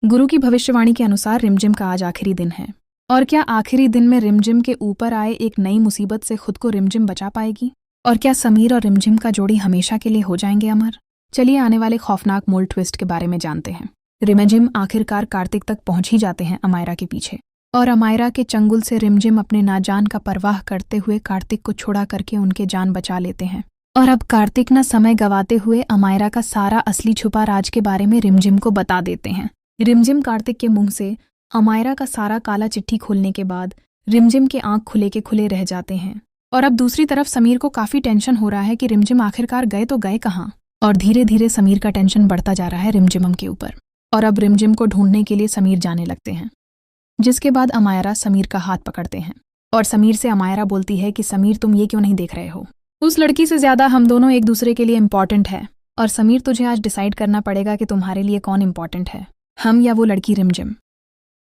गुरु की भविष्यवाणी के अनुसार रिमझिम का आज आखिरी दिन है। और क्या आखिरी दिन में रिमझिम के ऊपर आए एक नई मुसीबत से खुद को रिमझिम बचा पाएगी? और क्या समीर और रिमझिम का जोड़ी हमेशा के लिए हो जाएंगे अमर? चलिए आने वाले खौफनाक मोल ट्विस्ट के बारे में जानते हैं। रिमझिम आखिरकार कार्तिक तक पहुंच ही जाते हैं अमायरा के पीछे, और अमायरा के चंगुल से रिमझिम अपने नाजान का परवाह करते हुए कार्तिक को छुड़ा करके उनके जान बचा लेते हैं। और अब कार्तिक न समय गवाते हुए अमायरा का सारा असली छुपा राज के बारे में रिमझिम को बता देते हैं। रिमझिम कार्तिक के मुंह से अमायरा का सारा काला चिट्ठी खोलने के बाद रिमझिम के आंख खुले के खुले रह जाते हैं। और अब दूसरी तरफ समीर को काफी टेंशन हो रहा है कि रिमझिम आखिरकार गए तो गए कहाँ। और धीरे धीरे समीर का टेंशन बढ़ता जा रहा है रिमझिम के ऊपर। और अब रिमझिम को ढूंढने के लिए समीर जाने लगते हैं, जिसके बाद अमायरा समीर का हाथ पकड़ते हैं। और समीर से अमायरा बोलती है कि समीर, तुम ये क्यों नहीं देख रहे हो? उस लड़की से ज्यादा हम दोनों एक दूसरे के लिए इम्पॉर्टेंट है। और समीर, तुझे आज डिसाइड करना पड़ेगा कि तुम्हारे लिए कौन इम्पॉर्टेंट है, हम या वो लड़की रिमझिम।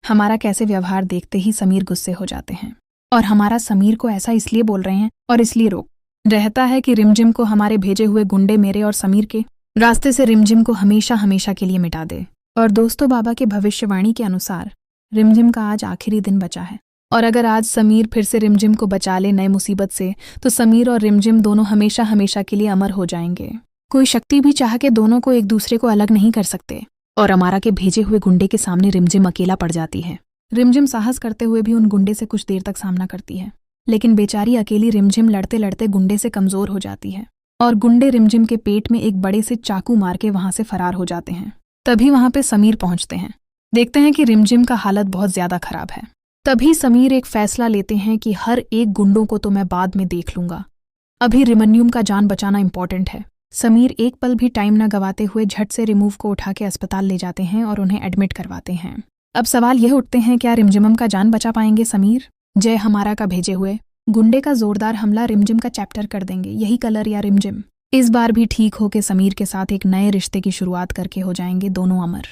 हमारा कैसे व्यवहार देखते ही समीर गुस्से हो जाते हैं। और हमारा समीर को ऐसा इसलिए बोल रहे हैं और इसलिए रोक रहता है कि रिमझिम को हमारे भेजे हुए गुंडे मेरे और समीर के रास्ते से रिमझिम को हमेशा हमेशा के लिए मिटा दे। और दोस्तों, बाबा के भविष्यवाणी के अनुसार रिमझिम का आज आखिरी दिन बचा है। और अगर आज समीर फिर से रिमझिम को बचा ले नए मुसीबत से, तो समीर और रिमझिम दोनों हमेशा हमेशा के लिए अमर हो जाएंगे। कोई शक्ति भी चाह के दोनों को एक दूसरे को अलग नहीं कर सकते। और अमारा के भेजे हुए गुंडे के सामने रिमझिम अकेला पड़ जाती है। रिमझिम साहस करते हुए भी उन गुंडे से कुछ देर तक सामना करती है, लेकिन बेचारी अकेली रिमझिम लड़ते लड़ते गुंडे से कमजोर हो जाती है। और गुंडे रिमझिम के पेट में एक बड़े से चाकू मार के वहां से फरार हो जाते हैं। तभी वहां पे समीर पहुंचते हैं। देखते हैं कि रिमझिम का हालत बहुत ज्यादा खराब है। तभी समीर एक फैसला लेते हैं कि हर एक गुंडों को तो मैं बाद में देख लूंगा, अभी रिमन्युम का जान बचाना इंपॉर्टेंट है। समीर एक पल भी टाइम न गवाते हुए झट से रिमूव को उठा के अस्पताल ले जाते हैं और उन्हें एडमिट करवाते हैं। अब सवाल यह उठते हैं, क्या रिमझिम का जान बचा पाएंगे समीर? जय हमारा का भेजे हुए गुंडे का जोरदार हमला रिमझिम का चैप्टर कर देंगे यही कलर या रिमझिम इस बार भी ठीक होके समीर के साथ एक नए रिश्ते की शुरुआत करके हो जाएंगे दोनों अमर।